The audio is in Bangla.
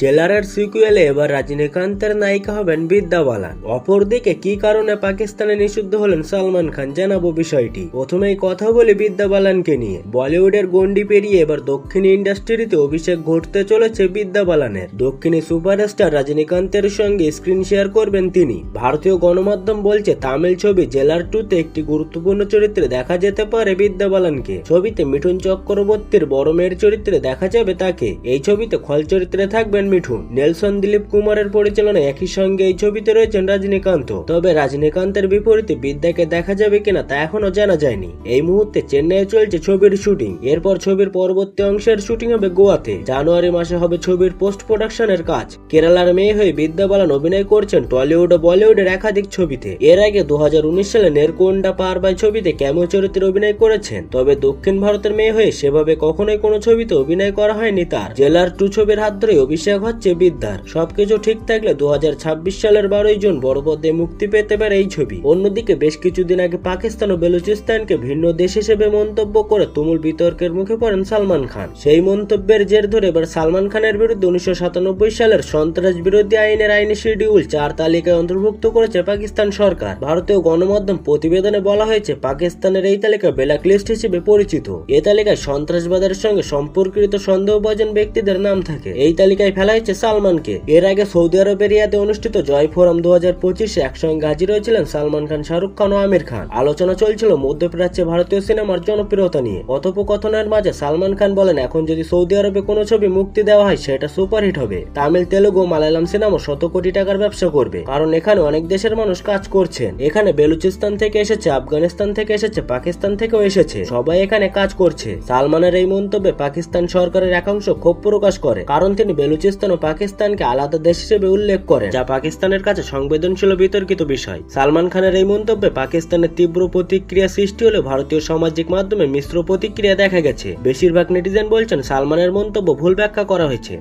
জেলারের সিকুয়েলে এবার রজনীকান্তের নায়িকা হবেন বিদ্যা বালান। অপরদিকে কি কারণে পাকিস্তানে নিষিদ্ধ হলেন সালমান খান, জানাবো বিষয়টি। প্রথমেই কথা বলি বিদ্যা বালানকে নিয়ে। বলিউডের গন্ডি পেরিয়ে এবার দক্ষিণী ইন্ডাস্ট্রিতে অভিষেক ঘটতে চলেছে বিদ্যা বালানের। দক্ষিণী সুপারস্টার রজনীকান্তের সঙ্গে স্ক্রিন শেয়ার করবেন তিনি। ভারতীয় গণমাধ্যম বলছে তামিল ছবি জেলার 2-তে একটি গুরুত্বপূর্ণ চরিত্রে দেখা যেতে পারে বিদ্যা বালানকে। ছবিতে মিঠুন চক্রবর্তীর বড় মেয়ের চরিত্রে দেখা যাবে তাকে। এই ছবিতে খল চরিত্রে থাকবেন মিঠুন। নেলসন দিলীপ কুমারের পরিচালনায় একই সঙ্গে এই ছবিতে রয়েছেন রজনীকান্ত। তবে রজনীকান্তের বিপরীতে বিদ্যাকে দেখা যাবে কিনা তা এখনো জানা যায়নি। এই মুহূর্তে চেন্নাইয়ে চলছে ছবির শুটিং। এরপর ছবির পরবর্তী অংশের শুটিং হবে গোয়াতে। জানুয়ারি মাসে হবে ছবির পোস্ট প্রোডাকশনের কাজ। কেরালার মেয়ে হয়ে বিদ্যা বালান অভিনয় করছেন টলিউড ও বলিউডের একাধিক ছবিতে। এর আগে 2019 সালে নেরকোন্ডা পারবাই ছবিতে ক্যামিও চরিত্রে অভিনয় করেছেন। তবে দক্ষিণ ভারতের মেয়ে হয়ে সেভাবে কখনোই কোনো ছবিতে অভিনয় করা হয়নি তার। জেলার 2 ছবির হাত ধরে অভিষেক হচ্ছে বিদ্যার। সবকিছু ঠিক থাকলে 2026 সালের 12 জুন বড় পর্দায় মুক্তি পেতে পারে এই ছবি। অন্যদিকে বেশ কিছুদিন আগে পাকিস্তান ও বেলুচিস্তানকে ভিন্ন দেশ হিসেবে মন্তব্য করে তুমুল বিতর্কের মুখে পড়েন সালমান খান। সেই মন্তব্যের জের ধরে এবার সালমান খানের বিরুদ্ধে 1997 সালের সন্ত্রাস বিরোধী আইনের আইনি শিডিউল 4 তালিকায় অন্তর্ভুক্ত করেছে পাকিস্তান সরকার। ভারতীয় গণমাধ্যম প্রতিবেদনে বলা হয়েছে পাকিস্তানের এই তালিকা ব্ল্যাক লিস্ট হিসেবে পরিচিত। এ তালিকায় সন্ত্রাসবাদের সঙ্গে সম্পর্কিত সন্দেহভাজন ব্যক্তিদের নাম থাকে। এই তালিকায় ফেলা হয়েছে সালমানকে। এর আগে সৌদি আরবের রিয়াদে অনুষ্ঠিত জয় ফোরাম 2025-এ একসঙ্গে হাজির হয়েছিলেন সালমান খান, শাহরুখ খান ও আমির খান। আলোচনা চলছিল মধ্যপ্রাচ্যে ভারতীয় সিনেমার জনপ্রিয়তা নিয়ে। কথোপকথনের মাঝে সালমান খান বলেন, এখন যদি সৌদি আরবে কোনো ছবি মুক্তি দেওয়া হয় সেটা সুপারহিট হবে। তামিল, তেলুগু, মালায়ালাম সিনেমা 100 কোটি টাকার ব্যবসা করবে, কারণ এখানে অনেক দেশের মানুষ কাজ করছেন। এখানে বেলুচিস্তান থেকে এসেছে, আফগানিস্তান থেকে এসেছে, পাকিস্তান থেকেও এসেছে, সবাই এখানে কাজ করছে। সালমানের এই মন্তব্যে পাকিস্তান সরকারের একাংশ ক্ষোভ প্রকাশ করে, কারণ তিনি বেলুচিস্তান ও পাকিস্তানকে আলাদা দেশ হিসেবে উল্লেখ করেন, যা পাকিস্তানের কাছে সংবেদনশীল বিতর্কিত বিষয়। সালমান খানের এই মন্তব্যে পাকিস্তানের তীব্র প্রতিক্রিয়া সৃষ্টি হলে ভারতীয় সামাজিক মাধ্যমে মিশ্র প্রতিক্রিয়া দেখা গেছে। বেশিরভাগ নেটিজেন বলছেন সালমানের মন্তব্য ভুল ব্যাখ্যা করা হয়েছে।